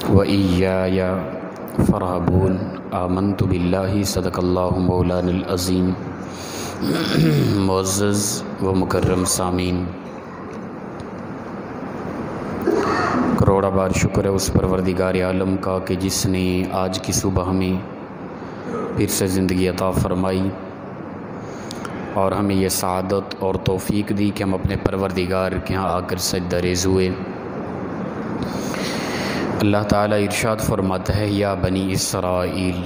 وَإِيَّايَ فَارْهَبُونِ آمَنْتُ بِاللَّهِ صدق اللہ مولانا العظیم۔ معزز و مکرم سامعین، کروڑا بار شکر ہے اس پروردگار عالم کا کہ جس نے آج کی صبح ہمیں پھر سے زندگی عطا فرمائی اور ہمیں یہ سعادت اور توفیق دی کہ ہم اپنے پروردگار کے ہاں آ کر سجدہ ریز ہوئے۔ اللہ تعالیٰ ارشاد فرماتا ہے، یا بنی اسرائیل،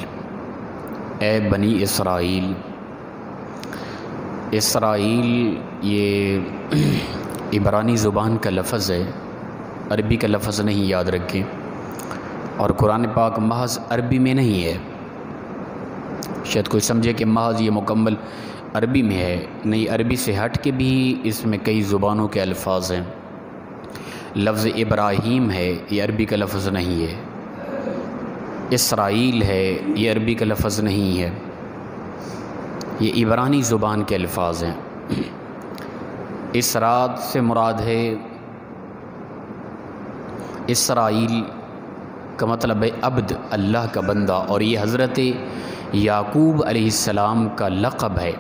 اے بنی اسرائیل۔ اسرائیل یہ عبرانی زبان کا لفظ ہے، عربی کا لفظ نہیں، یاد رکھیں، اور قرآن پاک محض عربی میں نہیں ہے۔ شاید کوئی سمجھے کہ محض یہ مکمل عربی میں ہے، نہیں، عربی سے ہٹ کے بھی اس میں کئی زبانوں کے الفاظ ہیں۔ لفظ ابراہیم ہے، یہ عربی کا لفظ نہیں ہے۔ اسرائیل ہے، یہ عربی کا لفظ نہیں ہے، یہ عبرانی زبان کے الفاظ ہیں۔ اسرات سے مراد ہے، اسرائیل کا مطلب ہے عبد، اللہ کا بندہ، اور یہ حضرت یعقوب علیہ السلام کا لقب ہے۔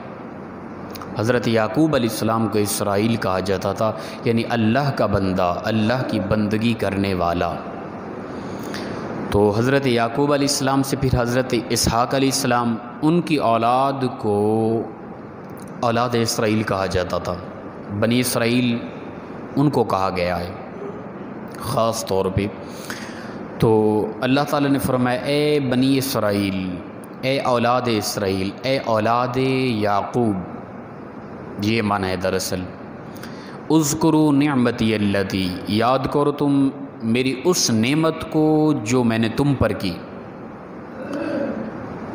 حضرت یعقوب علیہ السلام کو اسرائیل کہا جاتا تھا، یعنی اللہ کا بندہ، اللہ کی بندگی کرنے والا۔ تو حضرت یعقوب علیہ السلام سے پھر حضرت اسحاق علیہ السلام، ان کی اولاد کو اولاد اسرائیل کہا جاتا تھا۔ بنی اسرائیل ان کو کہا گیا ہے خاص طور پہ۔ تو اللہ تعالیٰ نے فرمایا، اے بنی اسرائیل، اے اولاد اسرائیل، اے اولاد یعقوب، یہ معنی ہے دراصل۔ اذکروا نعمتی اللتی، یاد کرو تم میری اس نعمت کو جو میں نے تم پر کی،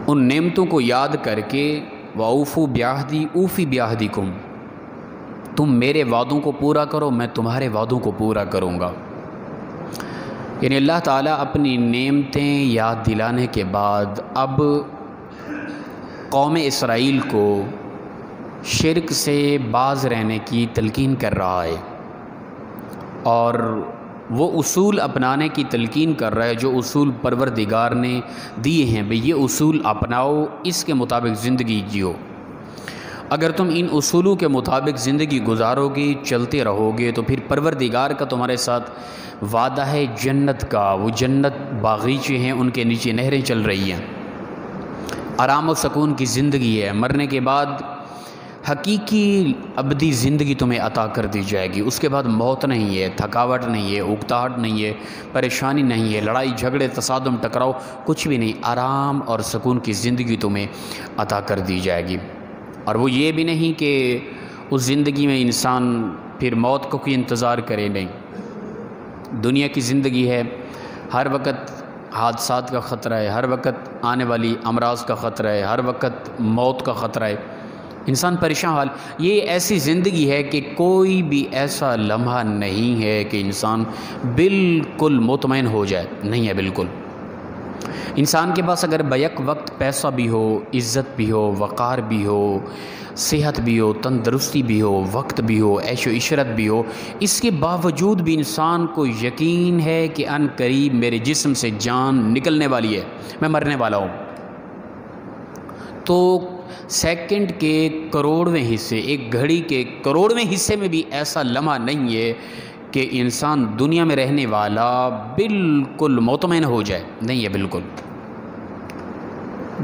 ان نعمتوں کو یاد کر کے، وَأَوْفُوا بِعَهْدِي أُوفِ بِعَهْدِكُمْ، تم میرے وعدوں کو پورا کرو، میں تمہارے وعدوں کو پورا کروں گا۔ یعنی اللہ تعالیٰ اپنی نعمتیں یاد دلانے کے بعد اب قوم اسرائیل کو شرک سے باز رہنے کی تلقین کر رہا ہے، اور وہ اصول اپنانے کی تلقین کر رہا ہے جو اصول پروردگار نے دیے ہیں۔ بھئی یہ اصول اپناؤ، اس کے مطابق زندگی جیو۔ اگر تم ان اصولوں کے مطابق زندگی گزارو گے، چلتے رہو گے، تو پھر پروردگار کا تمہارے ساتھ وعدہ ہے جنت کا۔ وہ جنت باغیچے ہیں، ان کے نیچے نہریں چل رہی ہیں، آرام و سکون کی زندگی ہے۔ مرنے کے بعد حقیقی ابدی زندگی تمہیں عطا کر دی جائے گی۔ اس کے بعد موت نہیں ہے، تھکاوٹ نہیں ہے، اکتاہٹ نہیں ہے، پریشانی نہیں ہے، لڑائی جھگڑے تصادم ٹکراؤ کچھ بھی نہیں، آرام اور سکون کی زندگی تمہیں عطا کر دی جائے گی۔ اور وہ یہ بھی نہیں کہ اس زندگی میں انسان پھر موت کو کوئی انتظار کرے، نہیں۔ دنیا کی زندگی ہے، ہر وقت حادثات کا خطرہ ہے، ہر وقت آنے والی امراض کا خطرہ ہے، ہر وقت موت کا خطرہ ہے، انسان پریشان حال۔ یہ ایسی زندگی ہے کہ کوئی بھی ایسا لمحہ نہیں ہے کہ انسان بالکل مطمئن ہو جائے، نہیں ہے بالکل۔ انسان کے پاس اگر بیک وقت پیسہ بھی ہو، عزت بھی ہو، وقار بھی ہو، صحت بھی ہو، تندرستی بھی ہو، وقت بھی ہو، عیش و عشرت بھی ہو، اس کے باوجود بھی انسان کو یقین ہے کہ ان قریب میرے جسم سے جان نکلنے والی ہے، میں مرنے والا ہوں، تو سیکنڈ کے کروڑویں حصے، ایک گھڑی کے کروڑویں حصے میں بھی ایسا لمحہ نہیں ہے کہ انسان دنیا میں رہنے والا بالکل مطمئن ہو جائے، نہیں ہے بالکل۔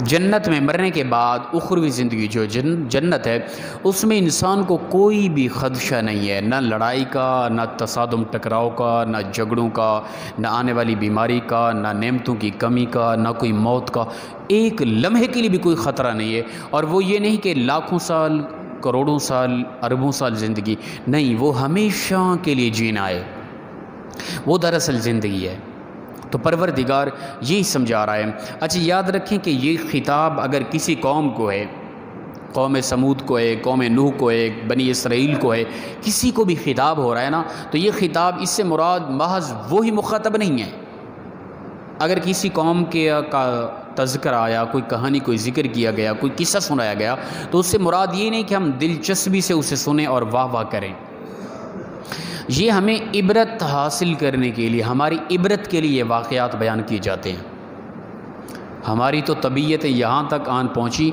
جنت میں مرنے کے بعد اخروی زندگی جو جنت ہے، اس میں انسان کو کوئی بھی خدشہ نہیں ہے، نہ لڑائی کا، نہ تصادم ٹکراؤ کا، نہ جھگڑوں کا، نہ آنے والی بیماری کا، نہ نعمتوں کی کمی کا، نہ کوئی موت کا، ایک لمحے کے لیے بھی کوئی خطرہ نہیں ہے۔ اور وہ یہ نہیں کہ لاکھوں سال، کروڑوں سال، اربوں سال زندگی، نہیں، وہ ہمیشہ کے لیے جینا ہے، وہ دراصل زندگی ہے۔ تو پروردگار یہی سمجھا رہا ہے۔ اچھا یاد رکھیں کہ یہ خطاب اگر کسی قوم کو ہے، قوم سمود کو ہے، قوم نوح کو ہے، بنی اسرائیل کو ہے، کسی کو بھی خطاب ہو رہا ہے نا، تو یہ خطاب اس سے مراد محض وہی مخاطب نہیں ہے۔ اگر کسی قوم کے کا تذکرہ آیا، کوئی کہانی، کوئی ذکر کیا گیا، کوئی قصہ سنایا گیا، تو اس سے مراد یہ نہیں کہ ہم دلچسپی سے اسے سنیں اور واہ واہ کریں۔ یہ ہمیں عبرت حاصل کرنے کے لیے، ہماری عبرت کے لیے یہ واقعات بیان کیے جاتے ہیں۔ ہماری تو طبیعت یہاں تک آن پہنچی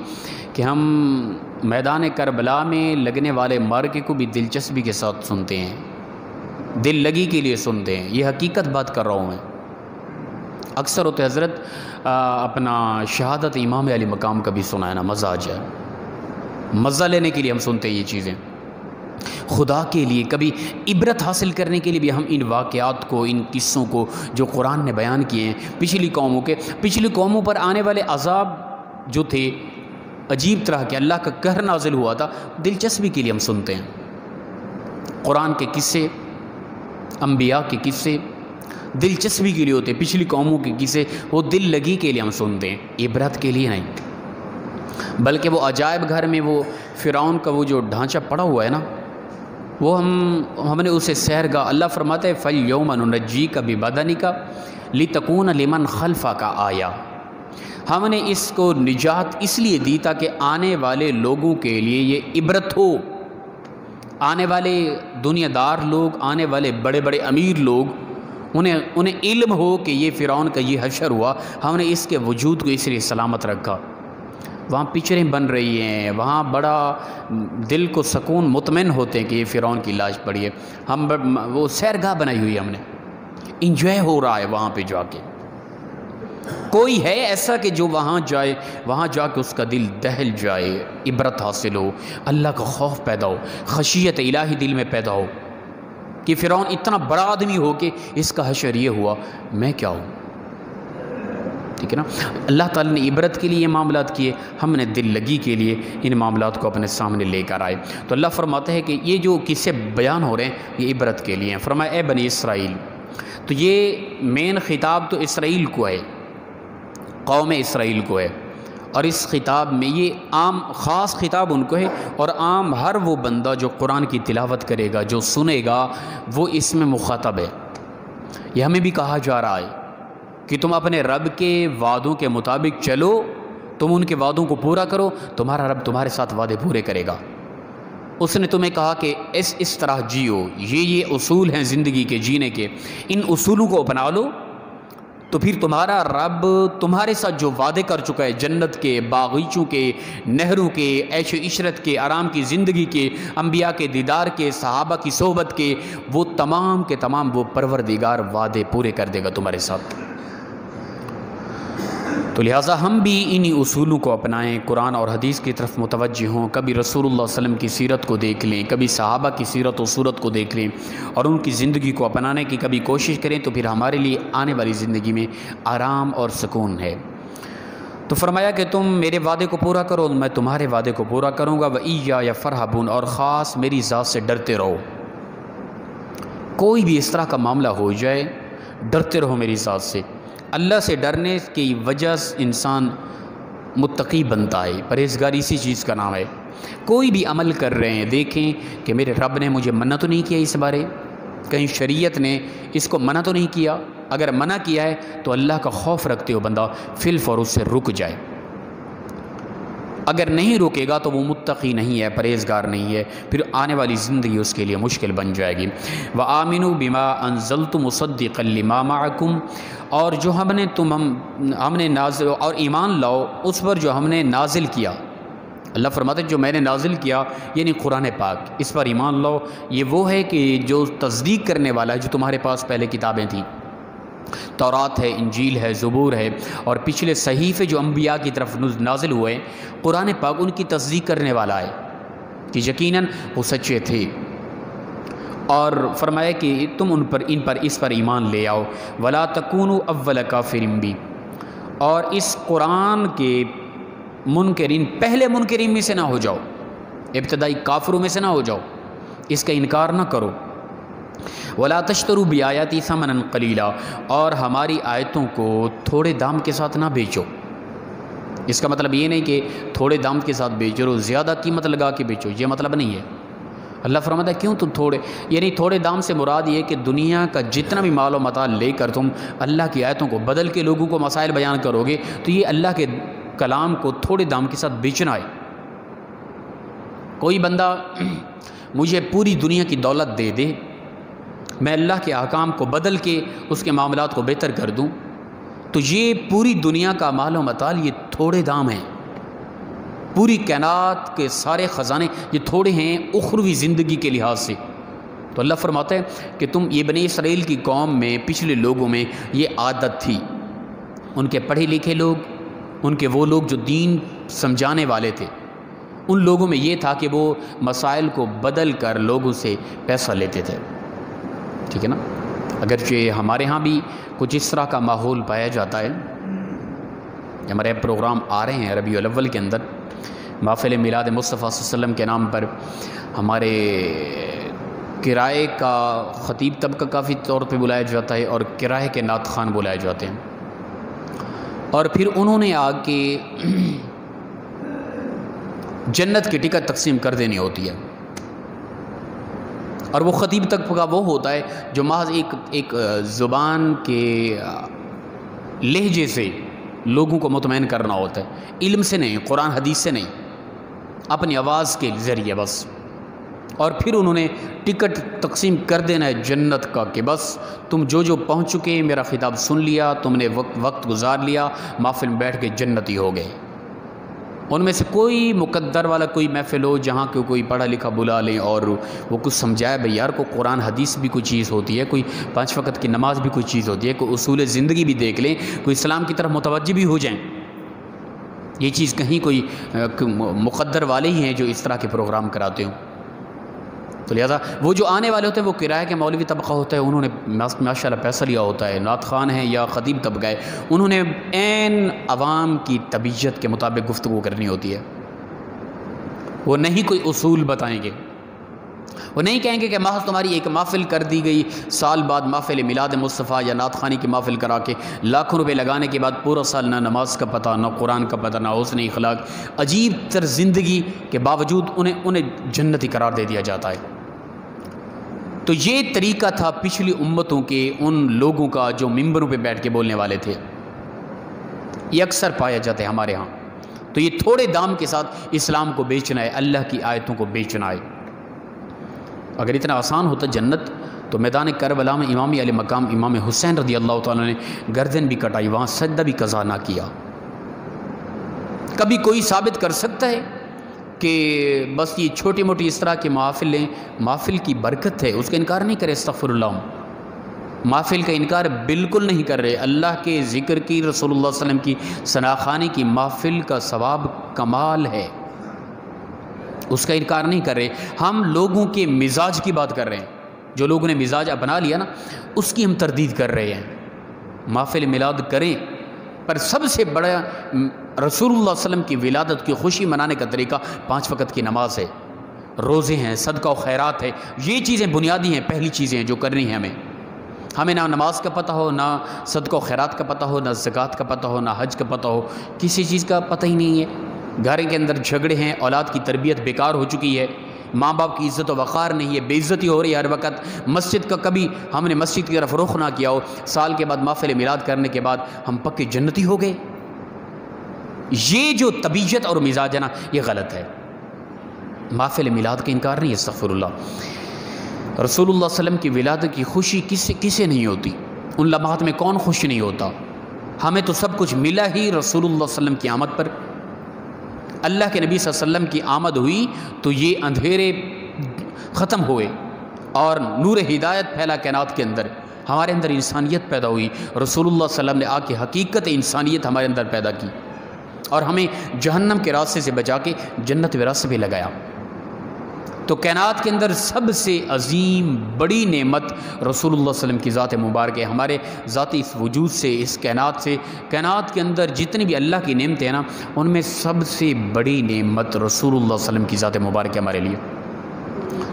کہ ہم میدان کربلا میں لگنے والے مارکے کو بھی دلچسپی کے ساتھ سنتے ہیں، دل لگی کے لیے سنتے ہیں۔ یہ حقیقت بات کر رہا ہوں میں۔ اکثر ہوتے حضرت اپنا شہادت امام علی مقام کا بھی سنا ہے نا، مزہ آ جائے، مزہ لینے کے لیے ہم سنتے ہیں یہ چیزیں، خدا کے لیے، کبھی عبرت حاصل کرنے کے لیے بھی ہم ان واقعات کو، ان قصوں کو جو قرآن نے بیان کیے ہیں پچھلی قوموں پر آنے والے عذاب جو تھے عجیب طرح کے، اللہ کا قہر نازل ہوا تھا، دلچسپی کے لیے ہم سنتے ہیں۔ قرآن کے قصے، انبیاء کے قصے دلچسپی کے لیے ہوتے ہیں، پچھلی قوموں کے قصے وہ دل لگی کے لیے ہم سنتے ہیں، عبرت کے لیے نہیں۔ بلکہ وہ عجائب گھر میں وہ فرعون کا وہ جو ڈھانچہ پڑا ہوا ہے نا، وہ ہم نے اسے سیرگاہ، اللہ فرماتا ہے فَالْيَوْمَ نُنَجِّيكَ بِبَدَنِكَ لِتَكُونَ لِمَنْ خَلْفَكَ آیَةً، ہم نے اس کو نجات اس لیے دی تاکہ آنے والے لوگوں کے لیے یہ عبرت ہو، آنے والے دنیا دار لوگ، آنے والے بڑے بڑے امیر لوگ، انہیں علم ہو کہ یہ فرعون کا یہ حشر ہوا، ہم نے اس کے وجود کو اس لیے سلامت رکھا۔ وہاں پکچریں بن رہی ہیں، وہاں بڑا دل کو سکون مطمئن ہوتے ہیں کہ یہ فرعون کی لاش پڑی ہے، وہ سیرگاہ بنائی ہوئی ہم نے، انجوائے ہو رہا ہے وہاں پہ جا کے۔ کوئی ہے ایسا کہ جو وہاں جائے، وہاں جا کے اس کا دل دہل جائے، عبرت حاصل ہو، اللہ کا خوف پیدا ہو، خشیت الہی دل میں پیدا ہو کہ فرعون اتنا بڑا آدمی ہو کہ اس کا حشر یہ ہوا، میں کیا ہوں؟ ٹھیک ہے نا؟ اللہ تعالیٰ نے عبرت کے لیے یہ معاملات کیے، ہم نے دل لگی کے لیے ان معاملات کو اپنے سامنے لے کر آئے۔ تو اللہ فرماتا ہے کہ یہ جو قصے بیان ہو رہے ہیں یہ عبرت کے لیے ہیں۔ فرمایا اے بنی اسرائیل، تو یہ مین خطاب تو اسرائیل کو ہے، قوم اسرائیل کو ہے، اور اس خطاب میں یہ عام خاص خطاب ان کو ہے، اور عام ہر وہ بندہ جو قرآن کی تلاوت کرے گا، جو سنے گا، وہ اس میں مخاطب ہے۔ یہ ہمیں بھی کہا جا رہا ہے کہ تم اپنے رب کے وعدوں کے مطابق چلو، تم ان کے وعدوں کو پورا کرو، تمہارا رب تمہارے ساتھ وعدے پورے کرے گا۔ اس نے تمہیں کہا کہ اس طرح جیو، یہ اصول ہیں زندگی کے جینے کے، ان اصولوں کو اپنا لو، تو پھر تمہارا رب تمہارے ساتھ جو وعدے کر چکا ہے، جنت کے، باغیچوں کے، نہروں کے، عیش و عشرت کے، آرام کی زندگی کے، انبیاء کے دیدار کے، صحابہ کی صحبت کے، وہ تمام کے تمام وہ پروردگار وعدے پورے کر دے گا تمہارے ساتھ۔ تو لہٰذا ہم بھی انہی اصولوں کو اپنائیں، قرآن اور حدیث کی طرف متوجہ ہوں، کبھی رسول اللہ صلی اللہ علیہ وسلم کی سیرت کو دیکھ لیں، کبھی صحابہ کی سیرت و صورت کو دیکھ لیں، اور ان کی زندگی کو اپنانے کی کبھی کوشش کریں، تو پھر ہمارے لیے آنے والی زندگی میں آرام اور سکون ہے۔ تو فرمایا کہ تم میرے وعدے کو پورا کرو، میں تمہارے وعدے کو پورا کروں گا، وَإِيَّايَ فَارْهَبُونَ، اور خاص میری ذات سے ڈرتے رہو۔ کوئی بھی اس طرح کا معاملہ ہو جائے، ڈرتے رہو میری ذات سے۔ اللہ سے ڈرنے کی وجہ سے انسان متقی بنتا ہے، پرہیزگار اسی چیز کا نام ہے۔ کوئی بھی عمل کر رہے ہیں، دیکھیں کہ میرے رب نے مجھے منع تو نہیں کیا اس بارے، کہیں شریعت نے اس کو منع تو نہیں کیا، اگر منع کیا ہے تو اللہ کا خوف رکھتے ہو بندہ فی الفور اس سے رک جائے، اگر نہیں روکے گا تو وہ متقی نہیں ہے، پرہیزگار نہیں ہے، پھر آنے والی زندگی اس کے لیے مشکل بن جائے گی۔ وَآمِنُوا بِمَا أَنزَلْتُ مُصَدِّقًا لِمَا مَعَكُمْ، اور جو ہم نے نازل، اور ایمان لاؤ اس پر جو ہم نے نازل کیا۔ اللہ فرماتے ہیں جو میں نے نازل کیا یعنی قرآن پاک، اس پر ایمان لاؤ۔ یہ وہ ہے کہ جو تصدیق کرنے والا ہے جو تمہارے پاس پہلے کتابیں تھیں، تورات ہے، انجیل ہے، زبور ہے، اور پچھلے صحیفے جو انبیاء کی طرف نازل ہوئے، قرآن پاک ان کی تصدیق کرنے والا ہے کہ یقیناً وہ سچے تھے۔ اور فرمایا کہ تم اس پر ایمان لے آؤ، وَلَا تَكُونُوا أَوَّلَ كَافِرٍ بِهِ، اور اس قرآن کے منکرین، پہلے منکرین میں سے نہ ہو جاؤ، ابتدائی کافروں میں سے نہ ہو جاؤ، اس کا انکار نہ کرو۔ وَلَا تَشْتَرُوا بِآيَاتِي ثَمَنًا قَلِيلًا، اور ہماری آیتوں کو تھوڑے دام کے ساتھ نہ بیچو۔ اس کا مطلب یہ نہیں کہ تھوڑے دام کے ساتھ بیچو، زیادہ قیمت لگا کے بیچو، یہ مطلب نہیں ہے۔ اللہ فرماتا ہے کیوں تم تھوڑے دام سے مراد یہ کہ دنیا کا جتنا بھی مال و متاع لے کر تم اللہ کی آیتوں کو بدل کے لوگوں کو مسائل بیان کرو گے تو یہ اللہ کے کلام کو تھوڑے دام کے ساتھ بیچنا ہے۔ کوئی بندہ مجھے پوری دنیا کی دولت دے دے، میں اللہ کے احکام کو بدل کے اس کے معاملات کو بہتر کر دوں، تو یہ پوری دنیا کا مال و متاع یہ تھوڑے دام ہیں، پوری کائنات کے سارے خزانے یہ تھوڑے ہیں اخروی زندگی کے لحاظ سے۔ تو اللہ فرماتا ہے کہ تم یہ بنی اسرائیل کی قوم میں، پچھلے لوگوں میں یہ عادت تھی، ان کے پڑھے لکھے لوگ، ان کے وہ لوگ جو دین سمجھانے والے تھے، ان لوگوں میں یہ تھا کہ وہ مسائل کو بدل کر لوگوں سے پیسہ لیتے تھے، ٹھیک ہے نا۔ اگرچہ ہمارے ہاں بھی کچھ اس طرح کا ماحول پایا جاتا ہے، ہمارے پروگرام آ رہے ہیں ربیع الاول کے اندر، محفل میلاد مصطفیٰ صلی اللہ علیہ وسلم کے نام پر ہمارے کرائے کا خطیب طبقہ کافی طور پہ بلایا جاتا ہے اور کرائے کے نعت خوان بلائے جاتے ہیں، اور پھر انہوں نے آ کے جنت کی ٹکٹ تقسیم کر دینی ہوتی ہے، اور وہ خطیب طبقہ وہ ہوتا ہے جو محض ایک زبان کے لہجے سے لوگوں کو مطمئن کرنا ہوتا ہے، علم سے نہیں، قرآن حدیث سے نہیں، اپنی آواز کے ذریعے بس، اور پھر انہوں نے ٹکٹ تقسیم کر دینا ہے جنت کا کہ بس تم جو پہنچ چکے، میرا خطاب سن لیا، تم نے وقت گزار لیا، محفل میں بیٹھ کے جنتی ہو گئے۔ ان میں سے کوئی مقدر والا کوئی محفل ہو جہاں کوئی پڑھا لکھا بلا لیں اور وہ کچھ سمجھائے، بھئی یار کو قرآن حدیث بھی کوئی چیز ہوتی ہے، کوئی 5 وقت کی نماز بھی کوئی چیز ہوتی ہے، کوئی اصول زندگی بھی دیکھ لیں، کوئی اسلام کی طرف متوجہ بھی ہو جائیں۔ یہ چیز کہیں کوئی مقدر والے ہی ہیں جو اس طرح کے پروگرام کراتے ہوں، تو لہذا وہ جو آنے والے ہوتے ہیں وہ کرایہ کے مولوی طبقہ ہوتا ہے، انہوں نے ماشاءاللہ پیسہ لیا ہوتا ہے، نعت خوان ہیں یا خطیب طبقہ ہے، انہوں نے عین عوام کی طبیعت کے مطابق گفتگو کرنی ہوتی ہے۔ وہ نہیں کوئی اصول بتائیں گے، وہ نہیں کہیں گے کہ محض تمہاری ایک محفل کر دی گئی، سال بعد محفل میلاد مصطفیٰ یا نعت خوانی کی محفل کرا کے لاکھوں روپے لگانے کے بعد پورا سال نہ نماز کا پتہ، نہ قرآن کا پتہ، نہ حسن اخلاق، عجیب تر زندگی کے باوجود انہیں جنتی قرار دے دیا جاتا ہے۔ تو یہ طریقہ تھا پچھلی امتوں کے ان لوگوں کا جو ممبروں پہ بیٹھ کے بولنے والے تھے، یہ اکثر پایا جاتا ہے ہمارے ہاں۔ تو یہ تھوڑے دام کے ساتھ اسلام کو بیچنا ہے، اللہ کی آیتوں کو بیچنا ہے۔ اگر اتنا آسان ہوتا جنت تو میدان کربلا میں امام علی مقام امام حسین رضی اللہ تعالیٰ نے گردن بھی کٹائی، وہاں سجدہ بھی قضا نہ کیا۔ کبھی کوئی ثابت کر سکتا ہے کہ بس یہ چھوٹی موٹی اس طرح کے محافلیں، محفل کی برکت ہے، اس کا انکار نہیں کرے، استغفر اللہ، محفل کا انکار بالکل نہیں کر رہے، اللہ کے ذکر کی، رسول اللہ صلی اللہ علیہ وسلم کی ثناخوانی کی محفل کا ثواب کمال ہے، اس کا انکار نہیں کر رہے۔ ہم لوگوں کے مزاج کی بات کر رہے ہیں، جو لوگوں نے مزاج اپنا لیا نا اس کی ہم تردید کر رہے ہیں۔ محفل میلاد کریں، پر سب سے بڑا رسول اللہ صلی اللہ علیہ وسلم کی ولادت کی خوشی منانے کا طریقہ 5 وقت کی نماز ہے، روزے ہیں، صدقہ و خیرات ہے، یہ چیزیں بنیادی ہیں، پہلی چیزیں ہیں جو کرنی ہیں ہمیں نہ نماز کا پتہ ہو، نہ صدقہ و خیرات کا پتہ ہو، نہ زکوٰۃ کا پتہ ہو، نہ حج کا پتہ ہو، کسی چیز کا پتہ ہی نہیں ہے۔ گھر کے اندر جھگڑے ہیں، اولاد کی تربیت بیکار ہو چکی ہے، ماں باپ کی عزت و وقار نہیں ہے، بے عزتی ہو رہی ہے ہر وقت، مسجد کا کبھی ہم نے مسجد کی طرف رخ نہ کیا ہو، سال کے بعد محفل میلاد کرنے کے بعد ہم پکے جنتی ہو گئے۔ یہ جو طبیعت اور مزاج ہے نا یہ غلط ہے۔ محفل میلاد کا انکار نہیں، استغفر اللہ۔ رسول اللہ صلی اللہ علیہ وسلم کی ولادت کی خوشی کسے نہیں ہوتی؟ ان لمحات میں کون خوش نہیں ہوتا؟ ہمیں تو سب کچھ ملا ہی رسول اللہ صلی اللہ علیہ وسلم کی آمد پر۔ اللہ کے نبی صلی اللہ علیہ وسلم کی آمد ہوئی تو یہ اندھیرے ختم ہوئے اور نور ہدایت پھیلا کائنات کے اندر، ہمارے اندر انسانیت پیدا ہوئی، رسول اللہ صلی اللہ علیہ وسلم نے آ کے حقیقت انسانیت ہمارے اندر پیدا کی اور ہمیں جہنم کے راستے سے بچا کے جنت کے راستے پہ لگایا۔ تو کائنات کے اندر سب سے عظیم بڑی نعمت رسول اللہ صلی اللہ علیہ وسلم کی ذات مبارک ہے۔ ہمارے ذاتی اس وجود سے، اس کائنات سے، کائنات کے اندر جتنی بھی اللہ کی نعمتیں ہیں نا ان میں سب سے بڑی نعمت رسول اللہ صلی اللہ علیہ وسلم کی ذات مبارک ہے ہمارے لیے۔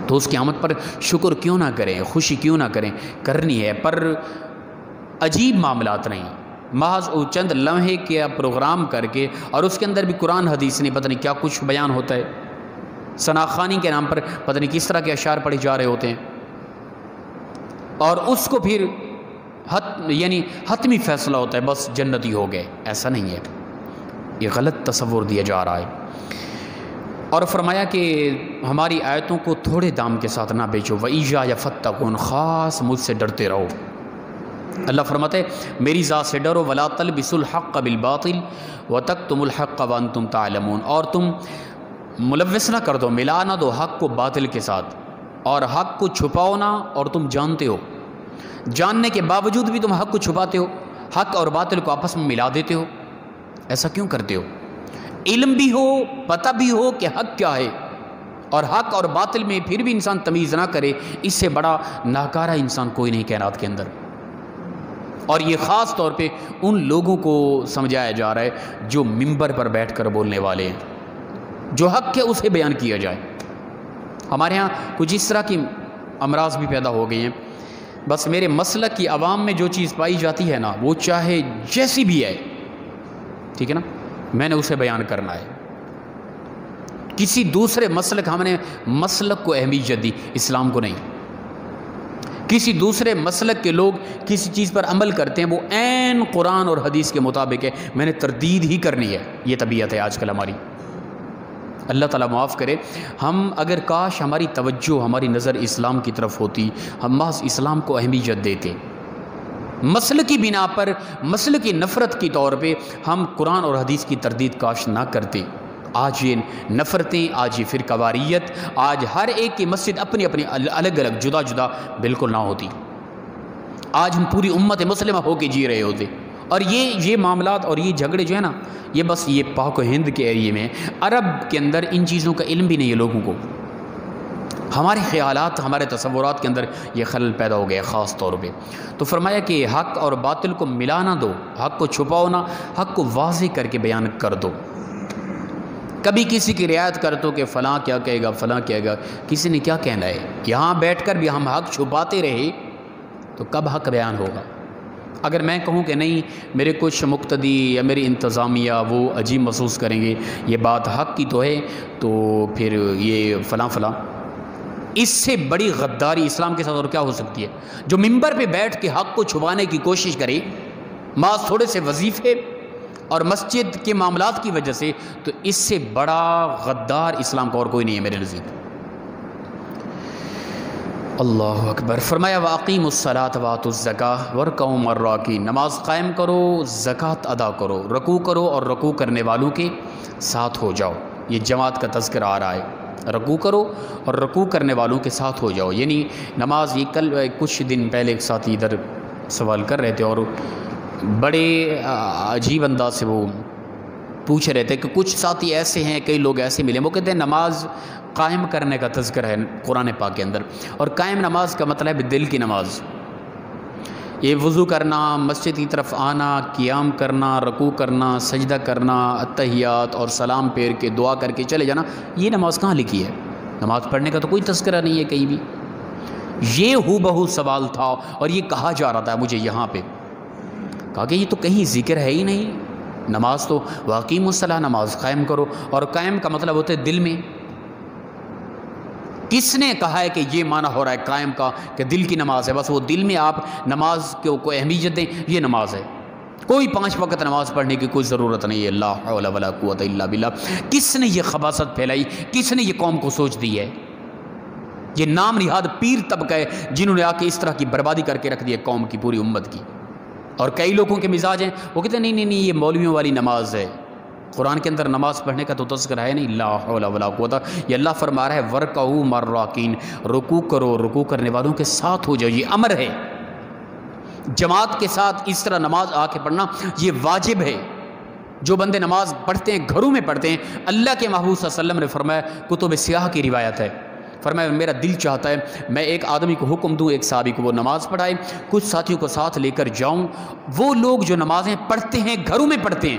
تو اس کی آمد پر شکر کیوں نہ کریں، خوشی کیوں نہ کریں، کرنی ہے، پر عجیب معاملات نہیں، محض وہ چند لمحے کیا پروگرام کر کے، اور اس کے اندر بھی قرآن حدیث نہیں پتہ نہیں کیا کچھ بیان ہوتا ہے، ثناخوانی کے نام پر پتہ نہیں کس طرح کے اشعار پڑھے جا رہے ہوتے ہیں، اور اس کو پھر یعنی حتمی فیصلہ ہوتا ہے بس جنتی ہو گئے۔ ایسا نہیں ہے، یہ غلط تصور دیا جا رہا ہے۔ اور فرمایا کہ ہماری آیتوں کو تھوڑے دام کے ساتھ نہ بیچو، وَإِيَّايَ فَاتَّقُونْ، خاص مجھ سے ڈرتے رہو۔ اللہ فرماتے میری ذات سے ڈرو، وَلَا تَلْبِسُوا الْحَقَّ بِالْبَاطِلِ وَتَكْتُمُوا الْحَقَّ وَأَنْتُمْ تَعْلَمُونَ، اور تم ملوث نہ کر دو، ملا نہ دو حق کو باطل کے ساتھ، اور حق کو چھپاؤ نہ اور تم جانتے ہو، جاننے کے باوجود بھی تم حق کو چھپاتے ہو، حق اور باطل کو آپس میں ملا دیتے ہو، ایسا کیوں کرتے ہو؟ علم بھی ہو، پتہ بھی ہو کہ حق کیا ہے، اور حق اور باطل میں پھر بھی انسان تمیز نہ کرے، اس سے بڑا ناکارہ انسان کوئی نہیں کائنات کے اندر۔ اور یہ خاص طور پہ ان لوگوں کو سمجھایا جا رہا ہے جو ممبر پر بیٹھ کر بولنے والے ہیں، جو حق ہے اسے بیان کیا جائے۔ ہمارے ہاں کچھ اس طرح کی امراض بھی پیدا ہو گئی ہیں، بس میرے مسلک کی عوام میں جو چیز پائی جاتی ہے نا، وہ چاہے جیسی بھی ہے، ٹھیک ہے نا، میں نے اسے بیان کرنا ہے۔ کسی دوسرے مسلک، ہم نے مسلک کو اہمیت دی، اسلام کو نہیں۔ کسی دوسرے مسلک کے لوگ کسی چیز پر عمل کرتے ہیں، وہ عین قرآن اور حدیث کے مطابق ہے، میں نے تردید ہی کرنی ہے۔ یہ طبیعت ہے آج کل ہماری، اللہ تعالیٰ معاف کرے۔ ہم اگر کاش ہماری توجہ، ہماری نظر اسلام کی طرف ہوتی، ہم محض اسلام کو اہمیت دیتے، مسلک کی بنا پر، مسلک کی نفرت کی طور پہ ہم قرآن اور حدیث کی تردید کاش نہ کرتے۔ آج یہ نفرتیں، آج یہ فرقہ واریت، آج ہر ایک کی مسجد اپنی اپنی الگ الگ جدا جدا بالکل نہ ہوتی، آج ہم پوری امت مسلمہ ہو کے جی رہے ہوتے۔ اور یہ معاملات اور یہ جھگڑے جو ہے نا، یہ بس یہ پاک و ہند کے ایریے میں، عرب کے اندر ان چیزوں کا علم بھی نہیں ہے لوگوں کو۔ ہمارے خیالات، ہمارے تصورات کے اندر یہ خلل پیدا ہو گیا خاص طور پہ۔ تو فرمایا کہ حق اور باطل کو ملا نہ دو، حق کو چھپاؤ نہ، حق کو واضح کر کے بیان کر دو۔ کبھی کسی کی رعایت کر دو کہ فلاں کیا کہے گا، فلاں کہے گا، کسی نے کیا کہنا ہے؟ یہاں بیٹھ کر بھی ہم حق چھپاتے رہے تو کب حق بیان ہوگا؟ اگر میں کہوں کہ نہیں، میرے کچھ مقتدی یا میری انتظامیہ وہ عجیب محسوس کریں گے، یہ بات حق کی تو ہے، تو پھر یہ فلاں فلاں، اس سے بڑی غداری اسلام کے ساتھ اور کیا ہو سکتی ہے؟ جو ممبر پہ بیٹھ کے حق کو چھپانے کی کوشش کرے، بعض تھوڑے سے وظیفے اور مسجد کے معاملات کی وجہ سے، تو اس سے بڑا غدار اسلام کا اور کوئی نہیں ہے میرے نزدیک۔ اللہ اکبر۔ فرمایا وَأَقِيمُوا الصَّلَاةَ وَآتُوا الزَّكَاةَ وَارْكَعُوا مَعَ الرَّاكِعِينَ، نماز قائم کرو، زکوٰۃ ادا کرو، رکوع کرو اور رکوع کرنے والوں کے ساتھ ہو جاؤ۔ یہ جماعت کا تذکرہ آ رہا ہے، رکوع کرو اور رکوع کرنے والوں کے ساتھ ہو جاؤ۔ یعنی نماز، یہ کل کچھ دن پہلے ایک ساتھی ادھر سوال کر رہے تھے اور بڑے عجیب انداز سے وہ پوچھ رہے تھے کہ کچھ ساتھی ایسے ہیں، کئی لوگ ایسے ملے، وہ کہتے ہیں نماز قائم کرنے کا تذکرہ ہے قرآن پاک کے اندر، اور قائم نماز کا مطلب ہے دل کی نماز، یہ وضو کرنا، مسجد کی طرف آنا، قیام کرنا، رکوع کرنا، سجدہ کرنا، اتحیات اور سلام پھیر کے دعا کر کے چلے جانا، یہ نماز کہاں لکھی ہے؟ نماز پڑھنے کا تو کوئی تذکرہ نہیں ہے کہیں بھی۔ یہ ہو بہو سوال تھا اور یہ کہا جا رہا تھا مجھے یہاں پہ، کہا کہ یہ تو کہیں ذکر ہے ہی نہیں، نماز تو وَأَقِيمُوا الصَّلَاةَ، نماز قائم کرو، اور قائم کا مطلب ہوتا ہے دل میں۔ کس نے کہا ہے کہ یہ معنی ہو رہا ہے قائم کا کہ دل کی نماز ہے، بس وہ دل میں آپ نماز کو اہمیت دیں، یہ نماز ہے، کوئی 5 وقت نماز پڑھنے کی کوئی ضرورت نہیں ہے، لا حول ولا قوت الا باللہ۔ کس نے یہ خباثت پھیلائی؟ کس نے یہ قوم کو سوچ دی ہے؟ یہ نام نہاد پیر طبقہ ہے جنہوں نے آ کے اس طرح کی بربادی کر کے رکھ دی ہے قوم کی، پوری امت کی۔ اور کئی لوگوں کے مزاج ہیں، وہ کہتے ہیں نہیں نہیں نہیں، یہ مولویوں والی نماز ہے، قرآن کے اندر نماز پڑھنے کا تو تذکرہ ہے نہیں، لا حول ولا قوت۔ یہ اللہ فرما رہا ہے وَارْكَعُوا مَعَ الرَّاكِعِينَ، رکوع کرو، رکوع کرنے والوں کے ساتھ ہو جاؤ، یہ امر ہے۔ جماعت کے ساتھ اس طرح نماز آ کے پڑھنا یہ واجب ہے۔ جو بندے نماز پڑھتے ہیں، گھروں میں پڑھتے ہیں، اللہ کے محبوب صلی اللہ علیہ وسلم نے فرمایا، کتب سیاہ کی روایت ہے، فرمایا میرا دل چاہتا ہے میں ایک آدمی کو حکم دوں، ایک صحابی کو وہ نماز پڑھائے، کچھ ساتھیوں کو ساتھ لے کر جاؤں، وہ لوگ جو نمازیں پڑھتے ہیں، گھروں میں پڑھتے ہیں،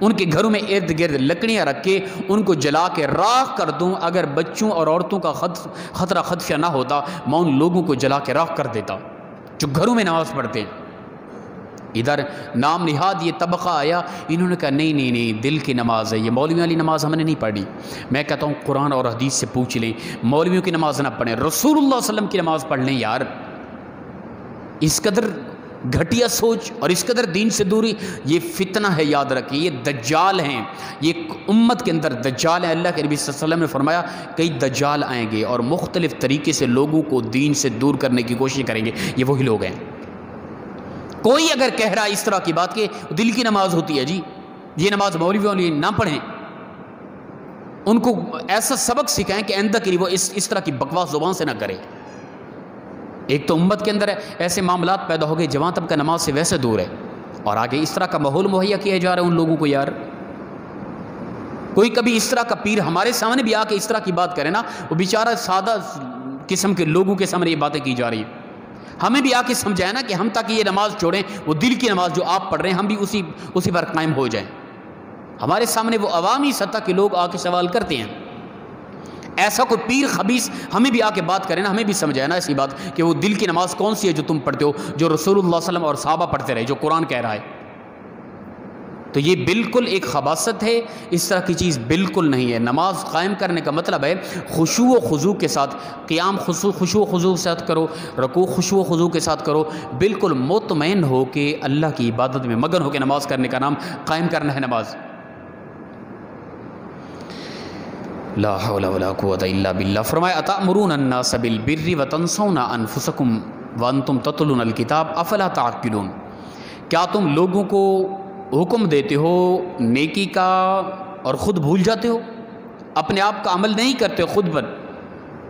ان کے گھروں میں ارد گرد لکڑیاں رکھ کے ان کو جلا کے راکھ کر دوں، اگر بچوں اور عورتوں کا خطرہ خدشہ نہ ہوتا، میں ان لوگوں کو جلا کے راکھ کر دیتا جو گھروں میں نماز پڑھتے ہیں۔ ادھر نام نہاد یہ طبقہ آیا، انہوں نے کہا نہیں نہیں نہیں، دل کی نماز ہے، یہ مولویوں والی نماز ہم نے نہیں پڑھی۔ میں کہتا ہوں قرآن اور حدیث سے پوچھ لیں، مولویوں کی نماز نہ پڑھیں، رسول اللہ صلی اللہ علیہ وسلم کی نماز پڑھ لیں یار۔ اس قدر گھٹیا سوچ اور اس قدر دین سے دوری، یہ فتنہ ہے، یاد رکھیں، یہ دجال ہیں، یہ امت کے اندر دجال ہیں۔ اللہ کے نبی صلی اللہ علیہ وسلم نے فرمایا کئی دجال آئیں گے اور مختلف طریقے سے لوگوں کو دین سے دور کرنے کی کوشش کریں گے، یہ وہی لوگ ہیں۔ کوئی اگر کہہ رہا ہے اس طرح کی بات کہ دل کی نماز ہوتی ہے، جی یہ نماز مولویوں نے نہ پڑھیں، ان کو ایسا سبق سکھائیں کہ آئندہ کے لیے وہ اس طرح کی بکواس زبان سے نہ کرے۔ ایک تو امت کے اندر ایسے معاملات پیدا ہو گئے جوان طبقہ نماز سے ویسے دور ہے، اور آگے اس طرح کا ماحول مہیا کیا جا رہا ہے ان لوگوں کو۔ یار کوئی کبھی اس طرح کا پیر ہمارے سامنے بھی آ کے اس طرح کی بات کرے نا، وہ بیچارہ سادہ قسم کے لوگوں کے سامنے یہ باتیں کی جا رہی ہیں، ہمیں بھی آ کے سمجھائے نا کہ ہم تاکہ یہ نماز چھوڑیں، وہ دل کی نماز جو آپ پڑھ رہے ہیں ہم بھی اسی پر قائم ہو جائیں۔ ہمارے سامنے وہ عوامی سطح کے لوگ آ کے سوال کرتے ہیں، ایسا کوئی پیر خبیث ہمیں بھی آ کے بات کرے نا، ہمیں بھی سمجھائے نا ایسی بات کہ وہ دل کی نماز کون سی ہے جو تم پڑھتے ہو، جو رسول اللہ صلی اللہ علیہ وسلم اور صحابہ پڑھتے رہے، جو قرآن کہہ رہا ہے۔ تو یہ بالکل ایک خباثت ہے، اس طرح کی چیز بالکل نہیں ہے۔ نماز قائم کرنے کا مطلب ہے خشوع و خضوع کے ساتھ قیام، خشوع و خضوع کے ساتھ کرو، رکوع خشوع و خضوع کے ساتھ کرو، بالکل مطمئن ہو کہ اللہ کی عبادت میں مگن ہو کے نماز کرنے کا نام قائم کرنا ہے نماز۔ لا حول ولا قوت الا باللہ۔ فرمایا اتأمرون الناس بالبر وتنسون انفسکم وانتم تتلون الکتاب افلا تعقلون، کیا تم لوگوں کو حکم دیتے ہو نیکی کا اور خود بھول جاتے ہو، اپنے آپ کا عمل نہیں کرتے خود پر،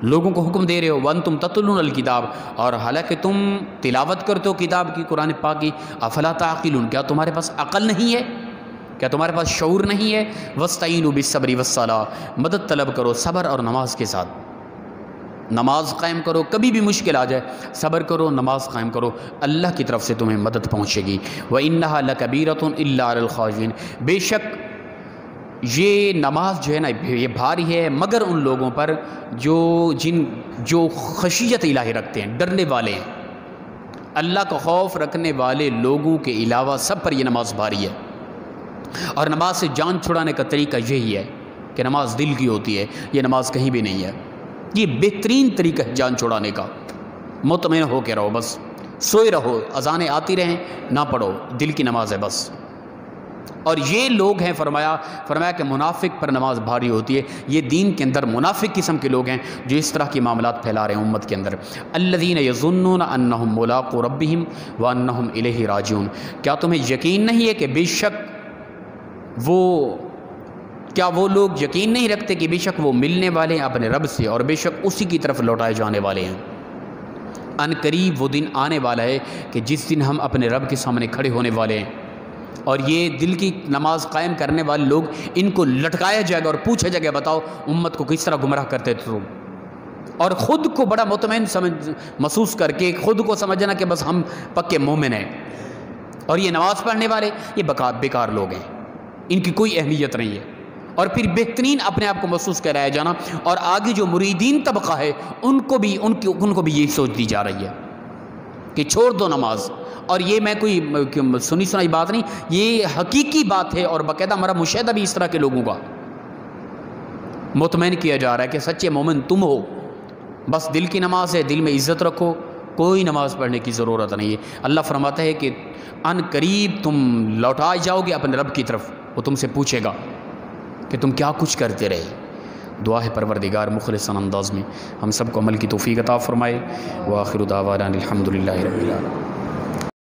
لوگوں کو حکم دے رہے ہو، وانتم تتلون الکتاب، اور حالانکہ تم تلاوت کرتے ہو کتاب کی، قرآن پاک کی، افلا تعقلون، کیا تمہارے پاس عقل نہیں ہے، کیا تمہارے پاس شعور نہیں ہے؟ وَاسْتَعِينُوا بِالصَّبْرِ وَالصَّلَاةِ، مدد طلب کرو صبر اور نماز کے ساتھ، نماز قائم کرو، کبھی بھی مشکل آ جائے صبر کرو، نماز قائم کرو، اللہ کی طرف سے تمہیں مدد پہنچے گی۔ وَإِنَّهَا لَكَبِيرَةٌ إِلَّا عَلَى الْخَاشِعِينَ، بے شک یہ نماز جو ہے نا یہ بھاری ہے مگر ان لوگوں پر جو خشیت الہی رکھتے ہیں، ڈرنے والے ہیں، اللہ کا خوف رکھنے والے لوگوں کے علاوہ سب پر یہ نماز بھاری ہے۔ اور نماز سے جان چھڑانے کا طریقہ یہی ہے کہ نماز دل کی ہوتی ہے، یہ نماز کہیں بھی نہیں ہے، یہ بہترین طریقہ ہے جان چھڑانے کا۔ مطمئن ہو کے رہو، بس سوئے رہو، اذانیں آتی رہیں نہ پڑھو، دل کی نماز ہے بس۔ اور یہ لوگ ہیں فرمایا کہ منافق پر نماز بھاری ہوتی ہے، یہ دین کے اندر منافق قسم کے لوگ ہیں جو اس طرح کی معاملات پھیلا رہے ہیں امت کے اندر۔ الذین یظنون انہم ملاقو ربہم وانہم الیہ راجعون، کیا تمہیں یقین نہیں ہے کہ بے شک وہ لوگ یقین نہیں رکھتے کہ بے شک وہ ملنے والے ہیں اپنے رب سے اور بے شک اسی کی طرف لوٹائے جانے والے ہیں۔ ان قریب وہ دن آنے والا ہے کہ جس دن ہم اپنے رب کے سامنے کھڑے ہونے والے ہیں، اور یہ دل کی نماز قائم کرنے والے لوگ ان کو لٹکایا جائے گا اور پوچھا جائے گا بتاؤ امت کو کس طرح گمراہ کرتے تھے تم، اور خود کو بڑا مطمئن محسوس کر کے خود کو سمجھنا کہ بس ہم پکے مومن ہیں، اور یہ نماز پڑھنے والے یہ بیکار لوگ ہیں، ان کی کوئی اہمیت نہیں ہے، اور پھر بہترین اپنے آپ کو محسوس کرایا جانا، اور آگے جو مریدین طبقہ ہے ان کو بھی یہی سوچ دی جا رہی ہے کہ چھوڑ دو نماز۔ اور یہ میں کوئی سنی سنائی بات نہیں، یہ حقیقی بات ہے، اور باقاعدہ ہمارا مشاہدہ بھی اس طرح کے لوگوں کا مطمئن کیا جا رہا ہے کہ سچے مومن تم ہو، بس دل کی نماز ہے، دل میں عزت رکھو، کوئی نماز پڑھنے کی ضرورت نہیں ہے۔ اللہ فرماتا ہے کہ ان قریب تم لوٹائے جاؤ گے اپنے رب کی طرف، وہ تم سے پوچھے گا کہ تم کیا کچھ کرتے رہے۔ دعا ہے پروردگار مخلص انداز میں ہم سب کو عمل کی توفیق عطا فرمائے۔ وآخر دعوانا الحمدللہ رب العالمین۔